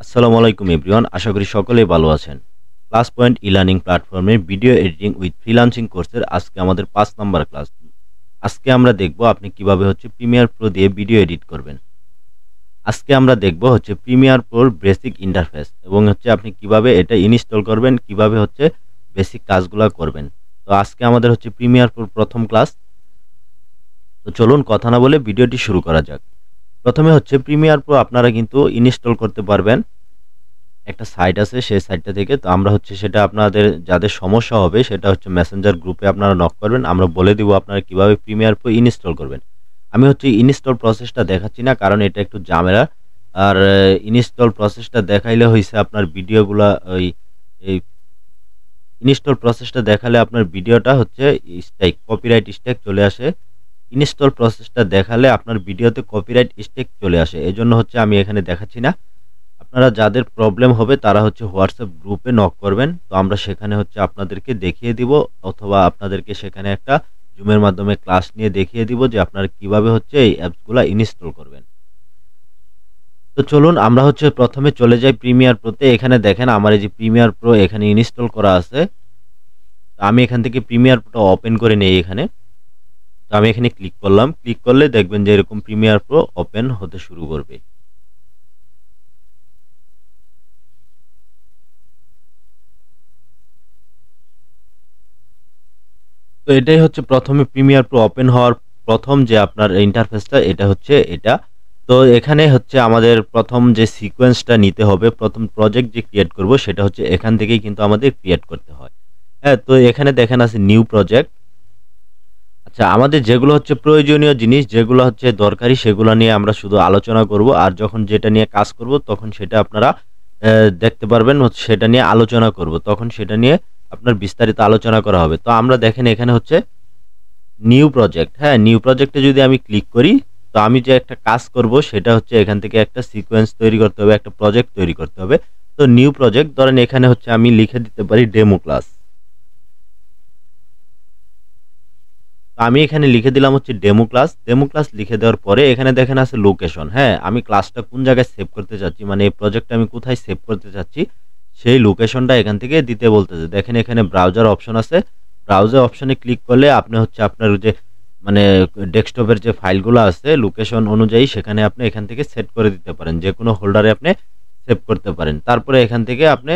আসসালামু আলাইকুম এভরিওয়ান, আশা করি সকলেই ভালো আছেন। ক্লাস পয়েন্ট ই-লার্নিং প্ল্যাটফর্মে ভিডিও এডিটিং উইথ ফ্রিল্যান্সিং কোর্সের আজকে আমাদের ৫ নাম্বার ক্লাস। আজকে আমরা দেখব আপনি কিভাবে প্রিমিয়ার প্রো দিয়ে ভিডিও এডিট করবেন। আজকে আমরা দেখব প্রিমিয়ার প্রোর বেসিক ইন্টারফেস এবং আপনি কিভাবে এটা ইনস্টল করবেন, কিভাবে বেসিক কাজগুলা করবেন। তো আজকে আমাদের প্রিমিয়ার প্রোর প্রথম ক্লাস। তো চলুন কথা না বলে ভিডিওটি শুরু করা যাক। প্রথমে প্রিমিয়ার প্রো আপনারা কিন্তু ইনস্টল করতে পারবেন। একটা সাইট আছে, সেই সাইটটা থেকে। তো আমরা সেটা আপনাদের যাদের সমস্যা হবে সেটা মেসেঞ্জার গ্রুপে আপনারা নক করবেন। আমরা বলে দিব আপনারা কিভাবে প্রিমিয়ার প্রো ইনস্টল করবেন। আমি ইনস্টল প্রসেসটা দেখাচ্ছি না, কারণ এটা একটু ঝামেলা। আর ইনস্টল প্রসেসটা দেখাইলে আপনার ভিডিওগুলা এই ইনস্টল প্রসেসটা দেখালে আপনার ভিডিওটা স্ট্রাইক, কপিরাইট স্ট্রাইক চলে আসে। ইনস্টল প্রসেসটা দেখালে আপনার ভিডিওতে কপিরাইট স্ট্রাইক চলে আসে। এজন্য আমি এখানে দেখাচ্ছি না। আপনারা যাদের প্রবলেম হবে তারা হোয়াটসঅ্যাপ গ্রুপে নক করবেন। তো আমরা সেখানে আপনাদেরকে দেখিয়ে দিব, অথবা আপনাদেরকে সেখানে একটা জুমের মাধ্যমে ক্লাস নিয়ে দেখিয়ে দিব যে আপনারা কিভাবে এই অ্যাপসগুলো ইনস্টল করবেন। তো চলুন আমরা প্রথমে চলে যাই প্রিমিয়ার প্রোতে। এখানে দেখেন আমার এই যে প্রিমিয়ার প্রো এখানে ইনস্টল করা আছে। তো আমি এখান থেকে প্রিমিয়ার প্রোটা ওপেন করে নেই এখানে। তো আমি এখানে ক্লিক করলাম। ক্লিক করলে দেখবেন যে এরকম প্রিমিয়ার প্রো ওপেন হতে শুরু করবে। তো এটাই প্রথমে প্রিমিয়ার প্রো ওপেন হওয়ার প্রথম যে আপনার ইন্টারফেসটা, এটা এটা। তো এখানে আমাদের প্রথম যে সিকোয়েন্সটা নিতে হবে, প্রথম প্রজেক্ট যে ক্রিয়েট করব সেটা এখান থেকেই কিন্তু আমাদের ক্রিয়েট করতে হয়। হ্যাঁ, তো এখানে দেখেন আছে নিউ প্রজেক্ট। আচ্ছা, আমাদের যেগুলো প্রয়োজনীয় জিনিস, যেগুলো দরকারি, সেগুলো নিয়ে আমরা শুধু আলোচনা করব। আর যখন যেটা নিয়ে কাজ করব তখন সেটা আপনারা দেখতে পারবেন, সেটা নিয়ে আলোচনা করব, তখন সেটা নিয়ে আপনার বিস্তারিত আলোচনা করা হবে। তো আমরা দেখেন এখানে নিউ প্রজেক্ট। হ্যাঁ, নিউ প্রজেক্টে যদি আমি ক্লিক করি, তো আমি যে একটা কাজ করব সেটা এখান থেকে একটা সিকোয়েন্স তৈরি করতে হবে, একটা প্রজেক্ট তৈরি করতে হবে। তো নিউ প্রজেক্ট ধরেন এখানে আমি লিখে দিতে পারি ডেমো ক্লাস। আমি এখানে লিখে দিলাম ডেমো ক্লাস। ডেমো ক্লাস লিখে দেওয়ার পরে এখানে দেখেন আছে লোকেশন। হ্যাঁ, আমি ক্লাসটা কোন জায়গায় সেভ করতে চাচ্ছি, মানে এই প্রজেক্টটা আমি কোথায় সেভ করতে চাচ্ছি, সেই লোকেশনটা এখান থেকে দিতে বলতেছে। দেখেন এখানে ব্রাউজার অপশন আছে। ব্রাউজার অপশনে ক্লিক করলে আপনি আপনার যে মানে ডেস্কটপের যে ফাইলগুলো আছে লোকেশন অনুযায়ী সেখানে আপনি এখান থেকে সেট করে দিতে পারেন, যে কোনো হোল্ডারে আপনি সেভ করতে পারেন। তারপরে এখান থেকে আপনি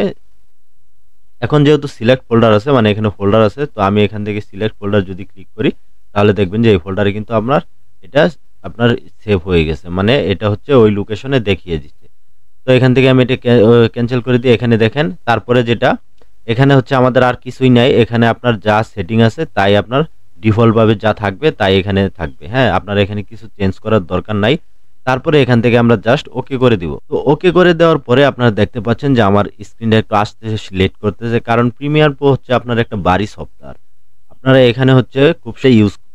এখন যেহেতু সিলেক্ট ফোল্ডার আছে, মানে এখানে ফোল্ডার আছে, তো আমি এখান থেকে সিলেক্ট ফোল্ডার যদি ক্লিক করি তাহলে দেখবেন যে এই ফোল্ডারে কিন্তু এটা আপনার সেভ হয়ে গেছে, মানে এটা ওই লোকেশনে দেখিয়ে দিচ্ছে। তো এখান থেকে আমি এটা ক্যান্সেল করে দিই। এখানে দেখেন তারপরে যেটা এখানে আমাদের আর কিছুই নাই। এখানে আপনার যা সেটিং আছে তাই আপনার ডিফল্টভাবে যা থাকবে তাই এখানে থাকবে। হ্যাঁ, আপনার এখানে কিছু চেঞ্জ করার দরকার নাই। তারপরে এখান থেকে আমরা জাস্ট ওকে করে দিব। তো ওকে করে দেওয়ার পরে আপনারা দেখতে পাচ্ছেন যে আমার স্ক্রিনটা একটু আসতেছে, সিলেক্ট করতেছে, কারণ প্রিমিয়ার প্রো আপনার একটা ভারী সফটওয়্যার। আপনারা এখানে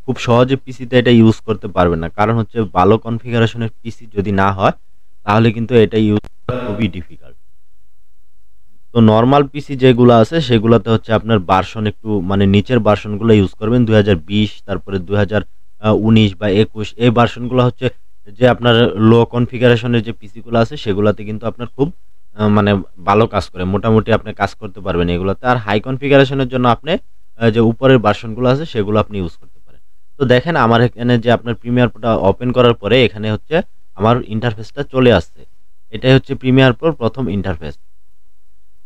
খুব সহজে পিসিতে এটা ইউজ করতে পারবেন না, কারণ ভালো কনফিগারেশনের পিসি যদি না হয় তাহলে কিন্তু এটা ইউজ করা খুবই ডিফিকাল্ট। তো নরমাল পিসি যেগুলো আছে সেগুলোতে আপনার ভার্সন একটু মানে নিচের ভার্সনগুলো ইউজ করবেন, 2020, তারপরে 2019 বা 21, এই ভার্সনগুলো যে আপনার লো কনফিগারেশনের যে পিসিগুলো আছে সেগুলোতে কিন্তু আপনার খুব মানে ভালো কাজ করে, মোটামুটি আপনি কাজ করতে পারবেন এগুলোতে। আর হাই কনফিগারেশনের জন্য আপনি যে উপরের ভার্সনগুলো আছে সেগুলো আপনি ইউজ করতে পারেন। তো দেখেন আমার এখানে যে আপনার প্রিমিয়ার প্রোটা ওপেন করার পরে এখানে আমার ইন্টারফেসটা চলে আসছে। এটাই প্রিমিয়ার প্রোর প্রথম ইন্টারফেস।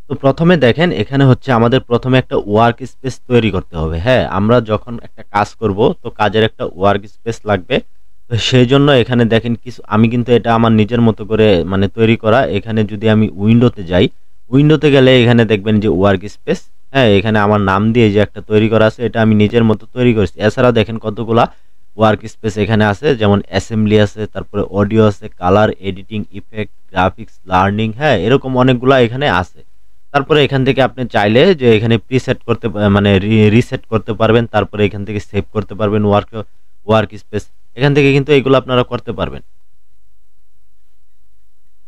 তো প্রথমে দেখেন এখানে আমাদের প্রথমে একটা ওয়ার্ক স্পেস তৈরি করতে হবে। হ্যাঁ, আমরা যখন একটা কাজ করব তো কাজের একটা ওয়ার্ক স্পেস লাগবে। তো সেই জন্য এখানে দেখেন কিছু, আমি কিন্তু এটা আমার নিজের মতো করে মানে তৈরি করা। এখানে যদি আমি উইন্ডোতে যাই, উইন্ডোতে গেলে এখানে দেখবেন যে ওয়ার্ক স্পেস। হ্যাঁ, এখানে আমার নাম দিয়ে যে একটা তৈরি করা আছে, এটা আমি নিজের মতো তৈরি করেছি। এছাড়াও দেখেন কতগুলা ওয়ার্ক স্পেস এখানে আছে, যেমন অ্যাসেম্বলি আছে, তারপরে অডিও আছে, colour, editing, effect, graphics, learning, হ্যাঁ এরকম অনেকগুলা এখানে আছে। তারপরে এখান থেকে আপনি চাইলে যে এখানে প্রিসেট করতে মানে রিসেট করতে পারবেন। তারপরে এখান থেকে সেভ করতে পারবেন ওয়ার্ক স্পেস। এখান থেকে কিন্তু এগুলো আপনারা করতে পারবেন।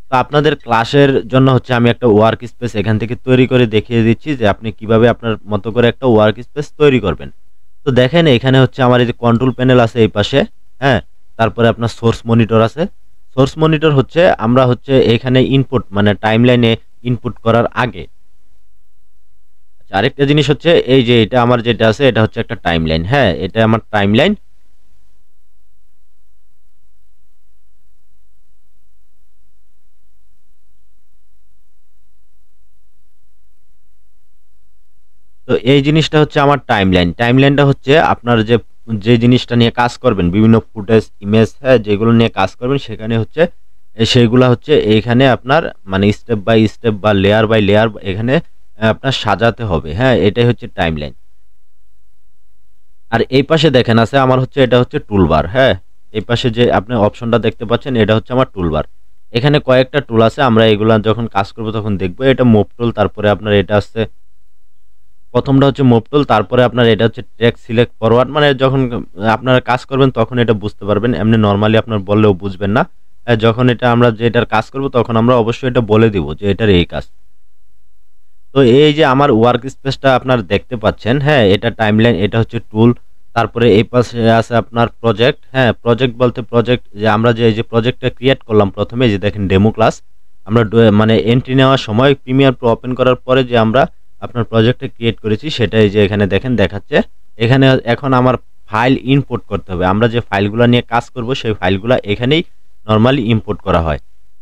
তো আপনাদের ক্লাসের জন্য আমি একটা ওয়ার্ক স্পেস এখান থেকে তৈরি করে দেখিয়ে দিচ্ছি যে আপনি কিভাবে আপনার মতো করে একটা ওয়ার্ক স্পেস তৈরি করবেন। তো দেখেন এখানে আমার এই যে কন্ট্রোল প্যানেল আছে এই পাশে। হ্যাঁ, তারপরে আপনার সোর্স মনিটর আছে। সোর্স মনিটর হচ্ছে আমরা হচ্ছে এখানে ইনপুট মানে টাইমলাইনে ইনপুট করার আগে। আচ্ছা, আরেকটা জিনিস হচ্ছে এই যে এটা আমার যেটা আছে এটা হচ্ছে একটা টাইমলাইন। হ্যাঁ, এটা আমার টাইমলাইন। তো এই জিনিসটা হচ্ছে আমার টাইমলাইন। টাইমলাইনটা হচ্ছে আপনার যে জিনিসটা নিয়ে কাজ করবেন, বিভিন্ন ফুটেজ, ইমেজ, হ্যাঁ, যেগুলো নিয়ে কাজ করবেন সেখানে হচ্ছে সেইগুলা হচ্ছে এইখানে আপনার মানে স্টেপ বাই স্টেপ বা লেয়ার বাই লেয়ার এখানে আপনার সাজাতে হবে। হ্যাঁ, এটাই হচ্ছে টাইমলাইন। আর এই পাশে দেখেন আছে আমার হচ্ছে এটা হচ্ছে টুলবার। হ্যাঁ, এই পাশে যে আপনি অপশনটা দেখতে পাচ্ছেন এটা হচ্ছে আমার টুলবার। এখানে কয়েকটা টুল আছে, আমরা এগুলা যখন কাজ করব তখন দেখবো। এটা মুভ টুল, তারপরে আপনার এটা আছে প্রথমটা হচ্ছে মুভ টুল, তারপরে আপনার এটা হচ্ছে ট্র্যাক সিলেক্ট ফরওয়ার্ড। মানে যখন আপনারা কাজ করবেন তখন এটা বুঝতে পারবেন, এমনি নর্মালি আপনার বললেও বুঝবেন না। যখন এটা আমরা যে এটার কাজ করব তখন আমরা অবশ্যই এটা বলে দিব যে এটার এই কাজ। তো এই যে আমার ওয়ার্ক স্পেসটা আপনার দেখতে পাচ্ছেন, হ্যাঁ, এটা টাইমলাইন, এটা হচ্ছে টুল। তারপরে এই পাশে আছে আপনার প্রজেক্ট। হ্যাঁ, প্রজেক্ট বলতে প্রজেক্ট যে আমরা যে প্রজেক্টটা ক্রিয়েট করলাম প্রথমে, যে দেখেন ডেমো ক্লাস, আমরা মানে এন্ট্রি নেওয়ার সময় প্রিমিয়ার প্রো ওপেন করার পরে যে আমরা আপনার প্রজেক্টটা ক্রিয়েট করেছি সেটাই যে এখানে দেখেন দেখাচ্ছে। এখানে এখন আমার ফাইল ইম্পোর্ট করতে হবে। আমরা যে ফাইলগুলো নিয়ে কাজ করব সেই ফাইলগুলো এখানেই নর্মালি ইম্পোর্ট করা হয়।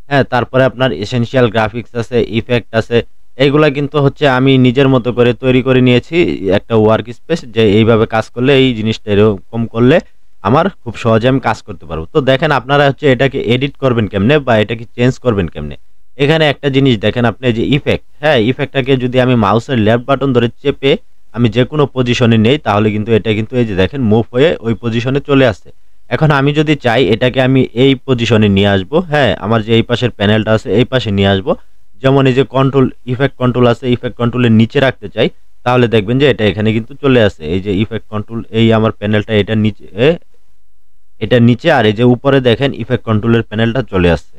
হ্যাঁ, তারপরে আপনার এসেনশিয়াল গ্রাফিক্স আছে, ইফেক্ট আছে। এইগুলা কিন্তু হচ্ছে আমি নিজের মতো করে তৈরি করে নিয়েছি একটা ওয়ার্ক স্পেস, যে এইভাবে কাজ করলে এই জিনিসটা এরকম করলে আমার খুব সহজে আমি কাজ করতে পারবো। তো দেখেন আপনারা হচ্ছে এটাকে এডিট করবেন কেমনে বা এটাকে চেঞ্জ করবেন কেমনে। এখানে একটা জিনিস দেখেন আপনি, যে ইফেক্ট, হ্যাঁ, ইফেক্টটাকে যদি আমি মাউসের লেফট বাটন ধরে চেপে আমি যে কোনো পজিশনে নেই তাহলে কিন্তু এটা কিন্তু এই যে দেখেন মুভ হয়ে ওই পজিশনে চলে আসছে। এখন আমি যদি চাই এটাকে আমি এই পজিশনে নিয়ে আসবো, হ্যাঁ, আমার যে এই পাশের প্যানেলটা আছে এই পাশে নিয়ে আসবো। যেমন এই যে কন্ট্রোল, ইফেক্ট কন্ট্রোল আছে, ইফেক্ট কন্ট্রোলের নিচে রাখতে চাই, তাহলে দেখবেন যে এটা এখানে কিন্তু চলে আসে। এই যে ইফেক্ট কন্ট্রোল, এই আমার প্যানেলটা এটা নিচে, আর এই যে উপরে দেখেন ইফেক্ট কন্ট্রোলের প্যানেলটা চলে আসছে।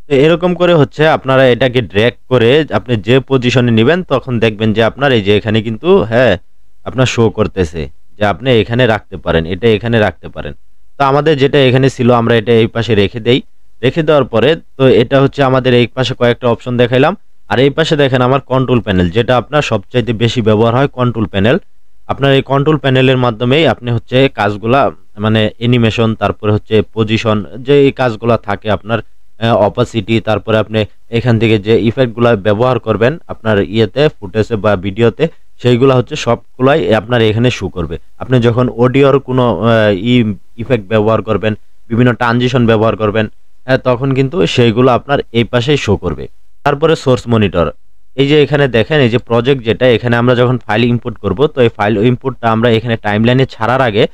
তো এরকম করে হচ্ছে আপনারা এটাকে ড্র্যাগ করে আপনি যে পজিশনে নেবেন তখন দেখবেন যে আপনার এই যে এখানে কিন্তু, হ্যাঁ, আপনার শো করতেছে যে আপনি এখানে রাখতে পারেন, এটা এখানে রাখতে পারেন। তো আমাদের যেটা এখানে ছিল আমরা এটা এই পাশে রেখে দেই। রেখে দেওয়ার পরে তো এটা হচ্ছে আমাদের এই পাশে কয়েকটা অপশন দেখাইলাম। আর এই পাশে দেখেন আমার কন্ট্রোল প্যানেল, যেটা আপনার সবচাইতে বেশি ব্যবহার হয় কন্ট্রোল প্যানেল। আপনার এই কন্ট্রোল প্যানেলের মাধ্যমেই আপনি হচ্ছে কাজগুলা মানে অ্যানিমেশন, তারপরে হচ্ছে পজিশন, যে এই কাজগুলা থাকে আপনার, অপাসিটি, তারপরে আপনি এখান থেকে যে ইফেক্টগুলো ব্যবহার করবেন আপনার ইয়েতে, ফুটেজে বা ভিডিওতে, সেইগুলো হচ্ছে সবগুলাই আপনার এখানে শো করবে। আপনি যখন অডিওর কোনো ইফেক্ট ব্যবহার করবেন, বিভিন্ন ট্রানজিশন ব্যবহার করবেন, তখন কিন্তু সেইগুলো আপনার এই পাশেই শো করবে। তারপরে সোর্স মনিটর, এই যে এখানে দেখেন এই যে প্রজেক্ট, যেটা এখানে আমরা যখন ফাইল ইম্পোর্ট করব তো এই ফাইল ইম্পোর্টটা আমরা এখানে টাইমলাইনে ছাড়ার আগে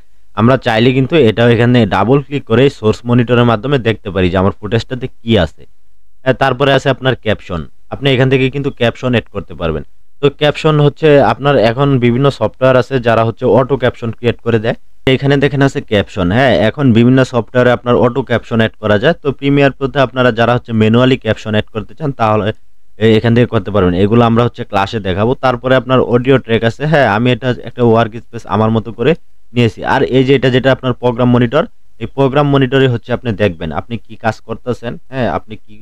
আমরা চাইলে কিন্তু এটাও এখানে ডাবল ক্লিক করে সোর্স মনিটরের মাধ্যমে দেখতে পারি যে আমার ফুটেজটাতে কি আছে। তারপরে আছে আপনার ক্যাপশন, আপনি এখান থেকে কিন্তু ক্যাপশন এড করতে পারবেন। তো ক্যাপশন হচ্ছে আপনার এখন বিভিন্ন সফটওয়্যার আছে যারা হচ্ছে অটো ক্যাপশন ক্রিয়েট করে দেয়। এখানে দেখেন আছে ক্যাপশন। হ্যাঁ, এখন বিভিন্ন সফটওয়্যারে আপনার অটো ক্যাপশন এড করা যায়। তো প্রিমিয়ার প্রোতে আপনারা যারা হচ্ছে ম্যানুয়ালি ক্যাপশন এড করতে চান তাহলে এখান থেকে করতে পারবেন। এগুলো আমরা হচ্ছে ক্লাসে দেখাবো। তারপরে আপনার অডিও ট্র্যাক আছে। হ্যাঁ, আমি এটা একটা ওয়ার্ক স্পেস আমার মতো করে নিয়েছি। আর এই যে যেটা আপনার প্রোগ্রাম মনিটর, এই প্রোগ্রাম মনিটরে হচ্ছে আপনি দেখবেন আপনি কি কাজ করতেছেন, হ্যাঁ, আপনি কি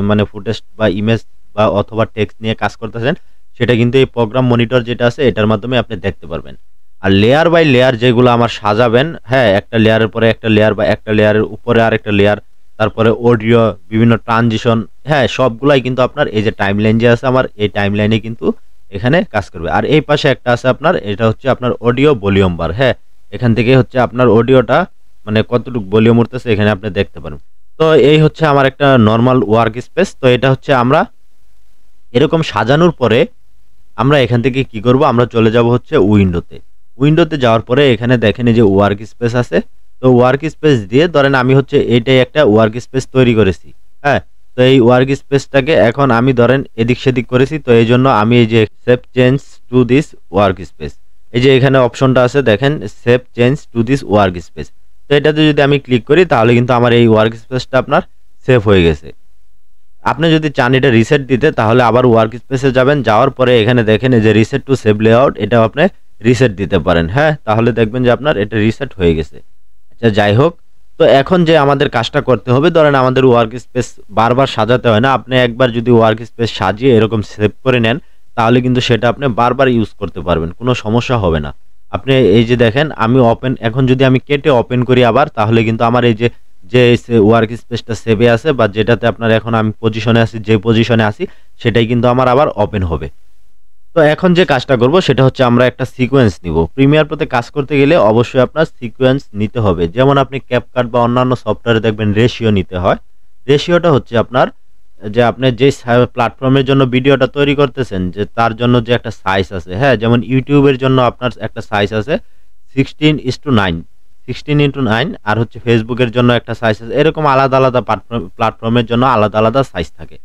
মানে ফুটেজ বা ইমেজ বা অথবা টেক্সট নিয়ে কাজ করতেছেন, সেটা কিন্তু এই প্রোগ্রাম মনিটর যেটা আছে এটার মাধ্যমে আপনি দেখতে পারবেন। আর লেয়ার বাই লেয়ার যেগুলো আমার সাজাবেন, হ্যাঁ, একটা লেয়ারের পরে একটা লেয়ার বা একটা লেয়ারের উপরে আর একটা লেয়ার, তারপরে অডিও, বিভিন্ন ট্রানজিশন, হ্যাঁ, সবগুলাই কিন্তু আপনার এই যে টাইমলাইন যে আছে আমার এই টাইমলাইনে কিন্তু এখানে কাজ করবে। আর এই পাশে একটা আছে আপনার, এটা হচ্ছে আপনার অডিও ভলিউম বার। হ্যাঁ, এখান থেকে হচ্ছে আপনার অডিওটা মানে কতটুকু ভলিউম উঠতেছে এখানে আপনি দেখতে পারেন। তো এই হচ্ছে আমার একটা নর্মাল ওয়ার্ক স্পেস। তো এটা হচ্ছে আমরা এরকম সাজানোর পরে আমরা এখান থেকে কি করব, আমরা চলে যাব হচ্ছে উইন্ডোতে। উইন্ডোতে যাওয়ার পরে এখানে দেখেন এই যে ওয়ার্ক স্পেস আছে। তো ওয়ার্ক স্পেস দিয়ে ধরেন আমি হচ্ছে এইটাই একটা ওয়ার্ক স্পেস তৈরি করেছি। হ্যাঁ, তো এই ওয়ার্ক স্পেসটাকে এখন আমি ধরেন এদিক সেদিক করেছি। তো এই জন্য আমি এই যে save change to this work space, এই যে এখানে অপশনটা আছে দেখেন save change to this work space. তো এটাতে যদি আমি ক্লিক করি তাহলে কিন্তু আমার এই ওয়ার্ক স্পেসটা আপনার সেভ হয়ে গেছে। আপনি যদি চান এটা রিসেট দিতে তাহলে আবার ওয়ার্ক স্পেসে যাবেন, যাওয়ার পরে এখানে দেখেন এই যে রিসেট টু সেভ লেআউট, এটাও আপনি রিসেট দিতে পারেন। হ্যাঁ, তাহলে দেখবেন যে আপনার এটা রিসেট হয়ে গেছে। আচ্ছা, যাই হোক, তো এখন যে আমাদের কাজটা করতে হবে, ধরেন আমাদের ওয়ার্ক স্পেস বারবার সাজাতে হয় না। আপনি একবার যদি ওয়ার্ক স্পেস সাজিয়ে এরকম সেভ করে নেন, তাহলে কিন্তু সেটা আপনি বারবার ইউজ করতে পারবেন, কোনো সমস্যা হবে না। আপনি এই যে দেখেন আমি এখন যদি আমি কেটে ওপেন করি আবার, তাহলে কিন্তু আমার এই যে ওয়ার্ক স্পেসটা সেভে আছে বা যেটাতে আপনার এখন আমি পজিশনে আছি, যে পজিশনে আছি সেটাই কিন্তু আমার আবার ওপেন হবে। তো এখন যে কাজটা করব সেটা হচ্ছে আমরা একটা সিকোয়েন্স নিব। প্রিমিয়ার প্রোতে কাজ করতে গেলে অবশ্যই আপনার সিকোয়েন্স নিতে হবে। যেমন আপনি ক্যাপকাট বা অন্যান্য সফটওয়্যারে দেখবেন রেশিও নিতে হয়। রেশিওটা হচ্ছে আপনার যে আপনি যে প্ল্যাটফর্মের জন্য ভিডিওটা তৈরি করতেছেন, যে তার জন্য যে একটা সাইজ আছে, হ্যাঁ, যেমন ইউটিউবের জন্য আপনার একটা সাইজ আছে 16:9, 16:9, আর হচ্ছে ফেসবুকের জন্য একটা সাইজ আছে। এরকম আলাদা আলাদা প্ল্যাটফর্মের জন্য আলাদা আলাদা সাইজ থাকে।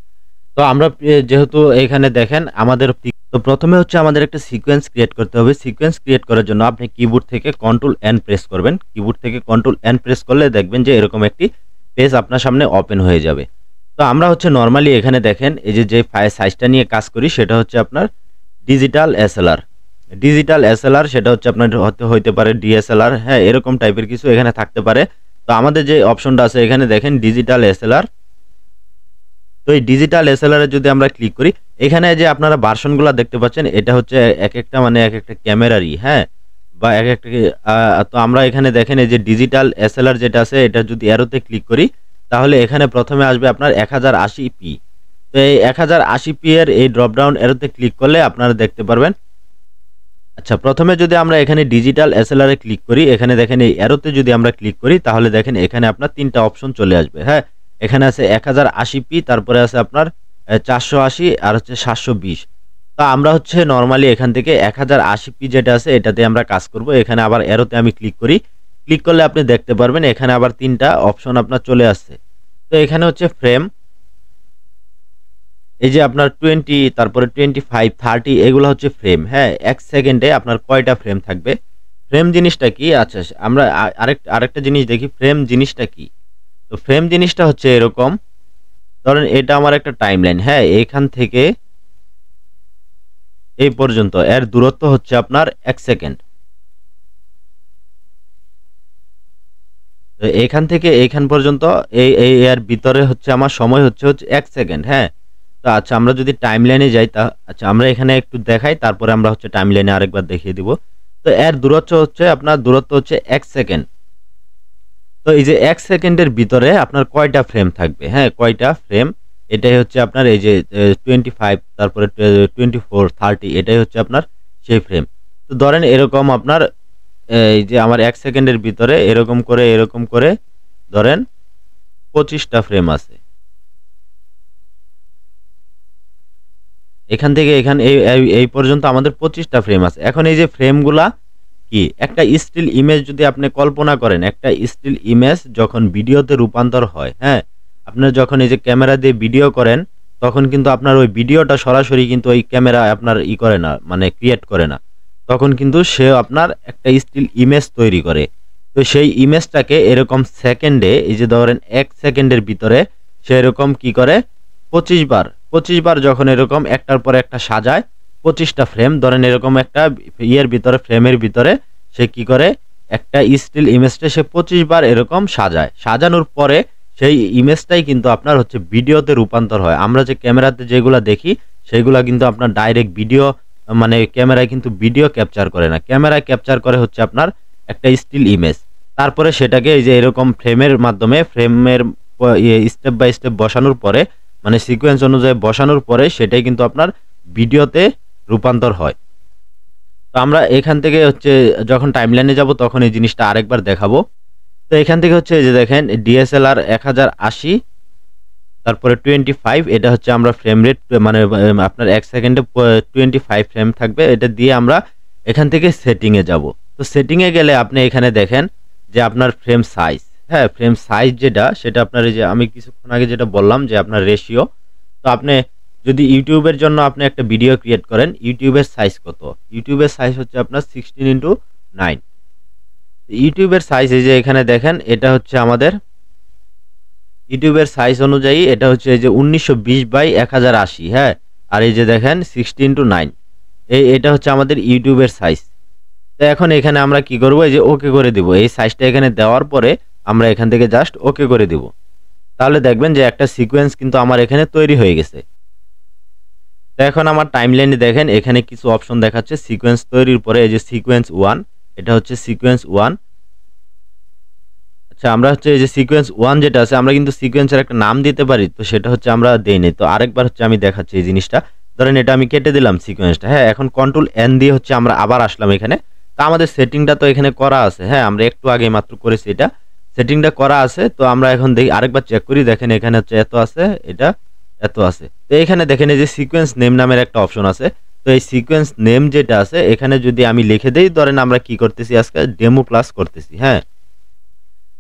তো আমরা যেহেতু এখানে দেখেন আমাদের, তো প্রথমে হচ্ছে আমাদের একটা সিকোয়েন্স ক্রিয়েট করতে হবে। সিকোয়েন্স ক্রিয়েট করার জন্য আপনি কিবোর্ড থেকে কন্ট্রোল এন প্রেস করবেন। কিবোর্ড থেকে কন্ট্রোল এন প্রেস করলে দেখবেন যে এরকম একটি পেজ আপনার সামনে ওপেন হয়ে যাবে। তো আমরা হচ্ছে নর্মালি এখানে দেখেন এই যে ফাইল সাইজটা নিয়ে কাজ করি সেটা হচ্ছে আপনার ডিজিটাল এসএলআর। ডিজিটাল এসএলআর সেটা হচ্ছে আপনার হইতে পারে ডিএসএলআর, হ্যাঁ, এরকম টাইপের কিছু এখানে থাকতে পারে। তো আমাদের যে অপশনটা আছে এখানে দেখেন ডিজিটাল এসএলআর। তো এই ডিজিটাল এসএলআর এ যদি আমরা ক্লিক করি, এখানে যে আপনারা ভার্সনগুলো দেখতে পাচ্ছেন এটা হচ্ছে এক একটা ক্যামেরারই, হ্যাঁ, বা এক একটা তো আমরা এখানে দেখেন এই যে ডিজিটাল এসএলআর যেটা আছে এটা যদি অ্যারোতে ক্লিক করি, তাহলে এখানে প্রথমে আসবে আপনার 1080p। তো এই 1080p এর এই ড্রপ ডাউন অ্যারোতে ক্লিক করলে আপনারা দেখতে পারবেন। আচ্ছা, প্রথমে যদি আমরা এখানে ডিজিটাল এসএলআর এ ক্লিক করি, এখানে দেখেন এই অ্যারোতে যদি আমরা ক্লিক করি তাহলে দেখেন এখানে আপনার তিনটা অপশন চলে আসবে, হ্যাঁ। এখানে আছে 1080p, তারপরে আছে আপনার 480 আর হচ্ছে 720। তো আমরা হচ্ছে নরমালি এখান থেকে 1080p যেটা আছে এটাতে আমরা কাজ করব। এখানে আবার অ্যারোতে আমি ক্লিক করি, ক্লিক করলে আপনি দেখতে পারবেন এখানে আবার তিনটা অপশন আপনার চলে আসছে। তো এখানে হচ্ছে ফ্রেম, এই যে আপনার 20, তারপরে 25, 30 এগুলো হচ্ছে ফ্রেম, হ্যাঁ। এক সেকেন্ডে আপনার কয়টা ফ্রেম থাকবে। ফ্রেম জিনিসটা কি? আচ্ছা, আমরা আরেকটা জিনিস দেখি, ফ্রেম জিনিসটা কি। তো ফ্রেম জিনিসটা হচ্ছে এরকম, ধরেন এটা আমার একটা টাইমলাইন, হ্যাঁ, এখান থেকে এই পর্যন্ত এর দূরত্ব হচ্ছে আপনার 1 সেকেন্ড। তো এখান থেকে এইখান পর্যন্ত এর ভিতরে হচ্ছে আমার সময় হচ্ছে 1 সেকেন্ড, হ্যাঁ। তো আচ্ছা, আমরা যদি টাইমলাইনে যাই, তা আচ্ছা আমরা এখানে একটু দেখাই, তারপরে আমরা হচ্ছে টাইমলাইনে আরেকবার দেখিয়ে দিব। তো এর দূরত্ব হচ্ছে আপনার 1 সেকেন্ড। তো এই যে 1 সেকেন্ডের ভিতরে আপনার কয়টা ফ্রেম থাকবে, হ্যাঁ, কয়টা ফ্রেম, এটাই হচ্ছে আপনার এই যে 25, তারপরে 24, 30, এটাই হচ্ছে আপনার সেই ফ্রেম। তো ধরেন এরকম আপনার এই যে আমার 1 সেকেন্ডের ভিতরে এরকম করে ধরেন 25টা ফ্রেম আছে। এখান থেকে এই পর্যন্ত আমাদের 25টা ফ্রেম আছে। এখন এই যে ফ্রেমগুলা কি, একটা স্টিল ইমেজ যদি আপনি কল্পনা করেন, একটা স্টিল ইমেজ যখন ভিডিওতে রূপান্তর হয়, হ্যাঁ, আপনার যখন এই যে ক্যামেরা দিয়ে ভিডিও করেন তখন কিন্তু আপনার ওই ভিডিওটা সরাসরি কিন্তু ওই ক্যামেরা আপনার করে না, মানে ক্রিয়েট করে না, তখন কিন্তু সে আপনার একটা স্টিল ইমেজ তৈরি করে। তো সেই ইমেজটাকে এরকম সেকেন্ডে, এই যে ধরেন 1 সেকেন্ডের ভিতরে সে এরকম কি করে 25 বার যখন এরকম একটার পর একটা সাজায়, 25টা ফ্রেম ধরেন এরকম একটা ফ্রেমের ভিতরে সে কি করে একটা স্টিল ইমেজটা সে 25 বার এরকম সাজায়। সাজানোর পরে সেই ইমেজটাই কিন্তু আপনার হচ্ছে ভিডিওতে রূপান্তর হয়। আমরা যে ক্যামেরাতে যেগুলো দেখি সেইগুলা কিন্তু আপনার ডাইরেক্ট ভিডিও, মানে ক্যামেরায় কিন্তু ভিডিও ক্যাপচার করে না, ক্যামেরায় ক্যাপচার করে হচ্ছে আপনার একটা স্টিল ইমেজ। তারপরে সেটাকে এই যে এরকম ফ্রেমের মাধ্যমে ফ্রেমের স্টেপ বাই স্টেপ বসানোর পরে, মানে সিকোয়েন্স অনুযায়ী বসানোর পরে সেটাই কিন্তু আপনার ভিডিওতে রূপান্তর হয়। তো আমরা এখান থেকে হচ্ছে যখন টাইমলাইনে যাব তখন এই জিনিসটা আরেকবার দেখাবো। তো এখান থেকে হচ্ছে এই যে দেখেন ডিএসএলআর 1080, তারপরে 25, এটা হচ্ছে আমরা ফ্রেম রেট, মানে আপনার 1 সেকেন্ডে 25 ফ্রেম থাকবে। এটা দিয়ে আমরা এখান থেকে সেটিংয়ে যাব। তো সেটিংয়ে গেলে আপনি এখানে দেখেন যে আপনার ফ্রেম সাইজ, হ্যাঁ, ফ্রেম সাইজ যেটা সেটা আপনার এই যে আমি কিছুক্ষণ আগে যেটা বললাম যে আপনার রেশিও। তো আপনি যদি ইউটিউবের জন্য আপনি একটা ভিডিও ক্রিয়েট করেন, ইউটিউবের সাইজ কত, ইউটিউবের সাইজ হচ্ছে আপনার 16:9। ইউটিউবের সাইজ এই যে এখানে দেখেন এটা হচ্ছে আমাদের ইউটিউবের সাইজ অনুযায়ী এটা হচ্ছে এই যে 1920/1080, হ্যাঁ, আর এই যে দেখেন 16:9, এটা হচ্ছে আমাদের ইউটিউবের সাইজ। তো এখন এখানে আমরা কি করব, এই যে ওকে করে দিব। এই সাইজটা এখানে দেওয়ার পরে আমরা এখান থেকে জাস্ট ওকে করে দিব। তাহলে দেখবেন যে একটা সিকোয়েন্স কিন্তু আমার এখানে তৈরি হয়ে গেছে। তো এখন আমার টাইমলাইনে দেখেন এখানে কিছু অপশন দেখাচ্ছে সিকোয়েন্স তৈরির পরে এই যে সিকোয়েন্স 1, এটা হচ্ছে সিকোয়েন্স 1। আচ্ছা, আমরা হচ্ছে এই যে সিকোয়েন্স 1 যেটা আছে আমরা কিন্তু সিকোয়েন্সের একটা নাম দিতে পারি, তো সেটা হচ্ছে আমরা দেইনি। তো আরেকবার হচ্ছে আমি দেখাচ্ছি এই জিনিসটা। ধরেন এটা আমি কেটে দিলাম সিকোয়েন্সটা, হ্যাঁ। এখন কন্ট্রোল এন দিয়ে হচ্ছে আমরা আবার আসলাম এখানে। তো আমাদের সেটিংটা তো এখানে করা আছে, হ্যাঁ, আমরা একটু আগে মাত্র করেছি, এটা সেটিংটা করা আছে। তো আমরা এখন দেখি আরেকবার চেক করি, দেখেন এখানে হচ্ছে এত আছে, এটা এত আছে। তো এখানে দেখেন এই যে সিকোয়েন্স নেম নামের একটা অপশন আছে। তো এই সিকোয়েন্স নেম যেটা আছে এখানে যদি আমি লিখে দেই, ধরেন আমরা কি করতেছি আজকে ডেমো ক্লাস করতেছি, হ্যাঁ।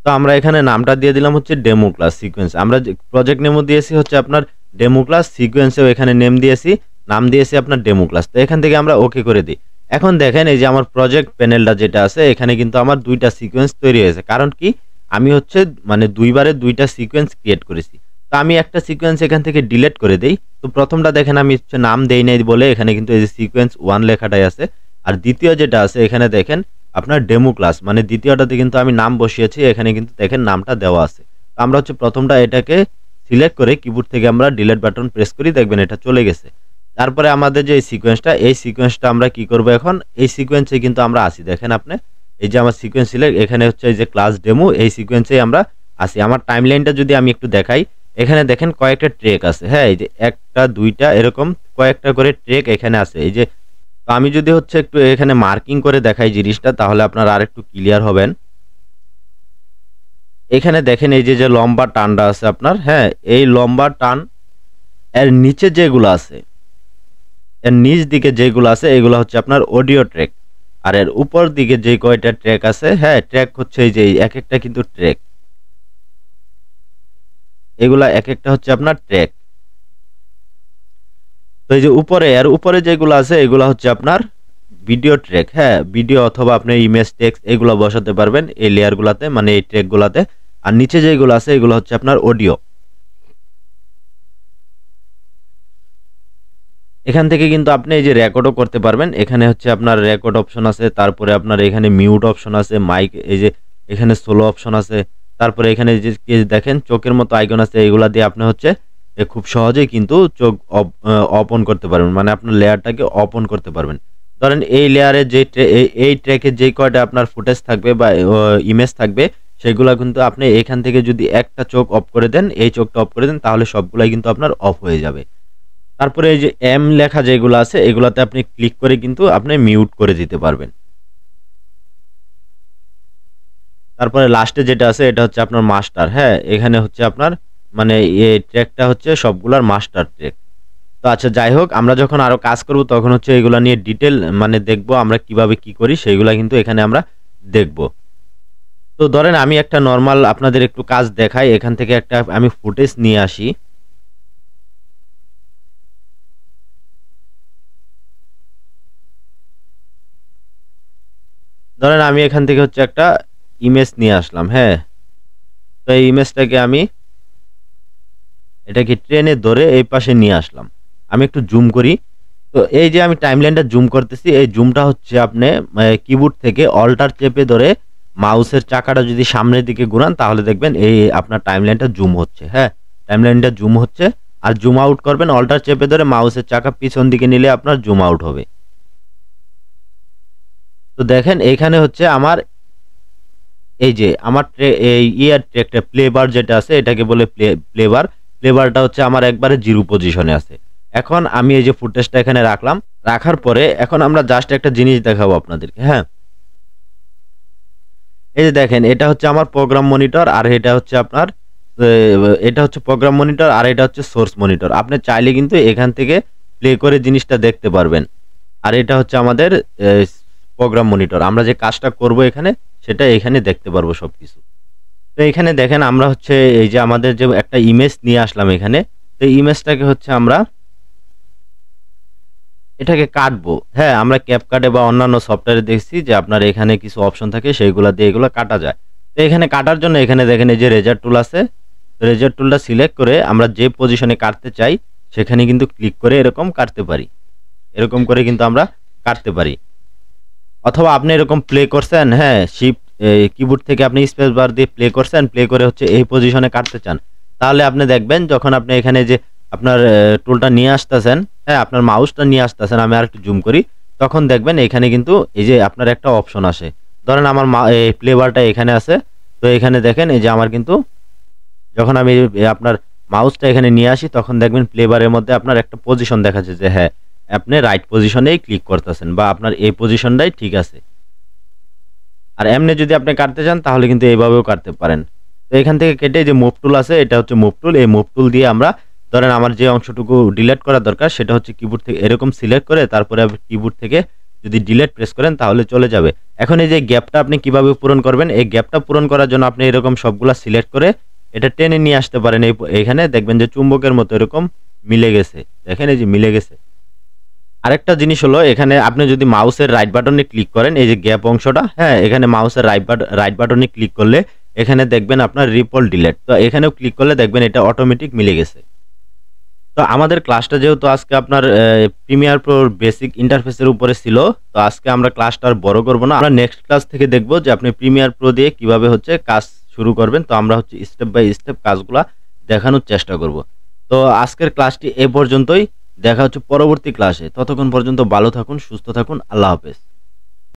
তো আমরা এখানে নামটা দিয়ে দিলাম হচ্ছে ডেমো ক্লাস সিকোয়েন্স। আমরা প্রজেক্ট নেমও দিয়েছি হচ্ছে আপনার ডেমো ক্লাস, সিকোয়েন্সেও এখানে নেম দিয়েছি, নাম দিয়েছি আপনার ডেমো ক্লাস। তো এখান থেকে আমরা ওকে করে দিই। এখন দেখেন এই যে আমার প্রজেক্ট প্যানেলটা যেটা আছে এখানে কিন্তু আমার দুইটা সিকোয়েন্স তৈরি হয়েছে। কারণ কি, আমি হচ্ছে মানে দুইবারে দুইটা সিকোয়েন্স ক্রিয়েট করেছি। তো আমি একটা সিকোয়েন্স এখান থেকে ডিলিট করে দেই। তো প্রথমটা দেখেন আমি হচ্ছে নাম দেই নাই বলে এখানে কিন্তু এই যে সিকোয়েন্স 1 লেখাটাই আছে। আর দ্বিতীয় যেটা আছে এখানে দেখেন আপনার ডেমো ক্লাস, মানে দ্বিতীয়টাতে কিন্তু আমি নাম বসিয়েছি, এখানে কিন্তু দেখেন নামটা দেওয়া আছে। তো আমরা হচ্ছে প্রথমটা এটাকে সিলেক্ট করে কিবোর্ড থেকে আমরা ডিলিট বাটন প্রেস করি, দেখবেন এটা চলে গেছে। তারপরে আমাদের যে এই সিকোয়েন্সটা আমরা কি করব, এখন এই সিকোয়েন্সে কিন্তু আমরা আসি। দেখেন আপনি এই যে আমার সিকোয়েন্স সিলেক্ট, এখানে হচ্ছে এই যে ক্লাস ডেমো, এই সিকোয়েন্সে আমরা আসি। আমার টাইমলাইনটা যদি আমি একটু দেখাই, এখানে দেখেন কয়েকটা ট্রেক আছে, হ্যাঁ, এই যে একটা দুইটা এরকম কয়েকটা করে ট্রেক এখানে আছে। এই যে তো আমি যদি হচ্ছে একটু এখানে মার্কিং করে দেখাই জিনিসটা, তাহলে আপনারা আরেকটু ক্লিয়ার হবেন। এখানে দেখেন এই যে লম্বা টানটা আছে আপনার, হ্যাঁ, এই লম্বা টান এর নিচে যেগুলো আছে, এর নিচ দিকে যেগুলো আছে এগুলো হচ্ছে আপনার অডিও ট্র্যাক। আর এর উপর দিকে যে কয়টা ট্র্যাক আছে, হ্যাঁ, ট্র্যাক হচ্ছে এই যে এক একটা কিন্তু ট্র্যাক, এগুলা এক একটা হচ্ছে আপনার ট্র্যাক। তো এই যে উপরে এর উপরে যেগুলো আছে এগুলো হচ্ছে আপনার ভিডিও ট্র্যাক, হ্যাঁ, ভিডিও অথবা আপনি ইমেজ টেক্সট এগুলো বসাতে পারবেন এই লেয়ারগুলোতে, মানে এই ট্র্যাকগুলোতে। আর নিচে যেগুলো আছে এগুলো হচ্ছে আপনার অডিও। এখান থেকে কিন্তু আপনি এই যে রেকর্ডও করতে পারবেন। এখানে হচ্ছে আপনার রেকর্ড অপশন আছে, তারপরে আপনার এখানে মিউট অপশন আছে, মাইক এই যে এখানে সোলো অপশন আছে, তারপরে এখানে যে দেখেন চোখের মতো আইকন আছে, এগুলা দিয়ে আপনি হচ্ছে খুব সহজেই কিন্তু চোখ অফ অন করতে পারবেন, মানে আপনার লেয়ারটাকে অফ অন করতে পারবেন। ধরেন এই লেয়ারে যে এই ট্র্যাকে যে কয়টা আপনার ফুটেজ থাকবে বা ইমেজ থাকবে সেগুলো কিন্তু আপনি এখান থেকে যদি একটা চোখ অফ করে দেন, এই চোখটা অফ করে দেন, তাহলে সবগুলাই কিন্তু আপনার অফ হয়ে যাবে। তারপরে এই যে এম লেখা যেগুলো আছে এগুলাতে আপনি ক্লিক করে কিন্তু আপনি মিউট করে দিতে পারবেন। তারপরে লাস্টে যেটা আছে এটা হচ্ছে আপনার মাস্টার, হ্যাঁ, এখানে হচ্ছে আপনার মানে এই ট্র্যাকটা হচ্ছে সবগুলার মাস্টার ট্র্যাক। তো আচ্ছা, যাই হোক, আমরা যখন আরো কাজ করব তখন হচ্ছে এগুলা নিয়ে ডিটেল মানে দেখব আমরা কিভাবে কি করি, সেইগুলা কিন্তু এখানে আমরা দেখব। তো ধরেন আমি একটা নর্মাল আপনাদের একটু কাজ দেখাই, এখান থেকে একটা আমি ফুটেজ নিয়ে আসি। ধরেন আমি এখান থেকে হচ্ছে একটা ইমেজ নিয়ে আসলাম, হ্যাঁ। তো এই ইমেজটাকে আমি এটাকে ট্রেনে ধরে এই পাশে নিয়ে আসলাম। আমি একটু জুম করি। তো এই যে আমি টাইমলাইনটা জুম করতেছি, এই জুমটা হচ্ছে আপনি কিবোর্ড থেকে অল্টার চেপে ধরে মাউসের চাকাটা যদি সামনের দিকে ঘুরান তাহলে দেখবেন এই আপনার টাইমলাইনটা জুম হচ্ছে, হ্যাঁ, টাইমলাইনটা জুম হচ্ছে। আর জুম আউট করবেন অল্টার চেপে ধরে, মাউসের চাকা পিছন দিকে নিলে আপনার জুম আউট হবে। তো দেখেন এইখানে হচ্ছে আমার এই যে আমার এই ইয়ার ট্র্যাকটা প্লেবার যেটা আছে এটাকে বলে প্লেবার। প্লেবারটা হচ্ছে আমার একবারে জিরো পজিশনে আছে। এখন আমি এই যে ফুটেজটা এখানে রাখলাম, রাখার পরে এখন আমরা জাস্ট একটা জিনিস দেখাবো আপনাদেরকে, হ্যাঁ। এই যে দেখেন এটা হচ্ছে আমার প্রোগ্রাম মনিটর, আর এটা হচ্ছে আপনার এটা হচ্ছে প্রোগ্রাম মনিটর, আর এটা হচ্ছে সোর্স মনিটর। আপনি চাইলে কিন্তু এখান থেকে প্লে করে জিনিসটা দেখতে পারবেন। আর এটা হচ্ছে আমাদের প্রোগ্রাম মনিটর, আমরা যে কাজটা করব এখানে সেটা এখানে দেখতে পারবো সবকিছু। তো এখানে দেখেন আমরা হচ্ছে এই যে আমাদের যে একটা ইমেজ নিয়ে আসলাম এখানে, তো ইমেজটাকে হচ্ছে আমরা এটাকে কাটবো, হ্যাঁ। আমরা ক্যাপকাটে বা অন্যান্য সফটওয়্যারে দেখছি যে আপনার এখানে কিছু অপশন থাকে সেইগুলো দিয়ে এগুলো কাটা যায়। তো এখানে কাটার জন্য এখানে দেখেন এই যে রেজার টুল আছে, রেজার টুলটা সিলেক্ট করে আমরা যে পজিশনে কাটতে চাই সেখানে কিন্তু ক্লিক করে এরকম কাটতে পারি, এরকম করে কিন্তু আমরা কাটতে পারি। অথবা আপনি এরকম প্লে করছেন, হ্যাঁ, শিফট কিবোর্ড থেকে আপনি স্পেস বার দিয়ে প্লে করছেন, প্লে করে হচ্ছে এই পজিশনে কাটতে চান, তাহলে আপনি দেখবেন যখন আপনি এখানে যে আপনার টুলটা নিয়ে আসতেছেন, হ্যাঁ আপনার মাউসটা নিয়ে আসতেছেন, আমি আর একটু জুম করি, তখন দেখবেন এখানে কিন্তু এই যে আপনার একটা অপশন আসে। ধরেন আমার প্লে বারটা এখানে আছে, তো এখানে দেখেন এই যে আমার কিন্তু যখন আমি আপনার মাউসটা এখানে নিয়ে আসি তখন দেখবেন প্লে বারের মধ্যে আপনার একটা পজিশন দেখাচ্ছে যে হ্যাঁ আপনি রাইট পজিশনেই ক্লিক করতেছেন বা আপনার এই পজিশনটাই ঠিক আছে। আর এমনি যদি আপনি কাটতে চান তাহলে কিন্তু এইভাবেও কাটতে পারেন। তো এখান থেকে কেটে যে মুভ টুল আছে, এটা হচ্ছে মুভ টুল, এই মুভ টুল দিয়ে আমরা ধরেন আমার যে অংশটুকু ডিলিট করা দরকার সেটা হচ্ছে কিবোর্ড থেকে এরকম সিলেক্ট করে তারপরে আপনি কিবোর্ড থেকে যদি ডিলিট প্রেস করেন তাহলে চলে যাবে। এখন এই যে গ্যাপটা আপনি কিভাবে পূরণ করবেন, এই গ্যাপটা পূরণ করার জন্য আপনি এরকম সবগুলা সিলেক্ট করে এটা টেনে নিয়ে আসতে পারেন। এইখানে দেখবেন যে চুম্বকের মতো এরকম মিলে গেছে, দেখেন এই যে মিলে গেছে। আরেকটা জিনিস হলো এখানে আপনি যদি মাউসের রাইট বাটনে ক্লিক করেন এই যে গ্যাপ অংশটা, হ্যাঁ এখানে মাউসের রাইট বাটনে ক্লিক করলে এখানে দেখবেন আপনার রিপল ডিলেট, তো এখানেও ক্লিক করলে দেখবেন এটা অটোমেটিক মিলে গেছে। তো আমাদের ক্লাসটা যেহেতু আজকে আপনার প্রিমিয়ার প্রোর বেসিক ইন্টারফেসের উপরে ছিল, তো আজকে আমরা ক্লাসটা আর বড় করব না, আমরা নেক্সট ক্লাস থেকে দেখব যে আপনি প্রিমিয়ার প্রো দিয়ে কিভাবে হচ্ছে কাজ শুরু করবেন। তো আমরা হচ্ছে স্টেপ বাই স্টেপ কাজগুলা দেখানোর চেষ্টা করব। তো আজকের ক্লাসটি এ পর্যন্তই, দেখা হচ্ছে পরবর্তী ক্লাসে। ততক্ষণ পর্যন্ত ভালো থাকুন, সুস্থ থাকুন, আল্লাহ হাফেজ।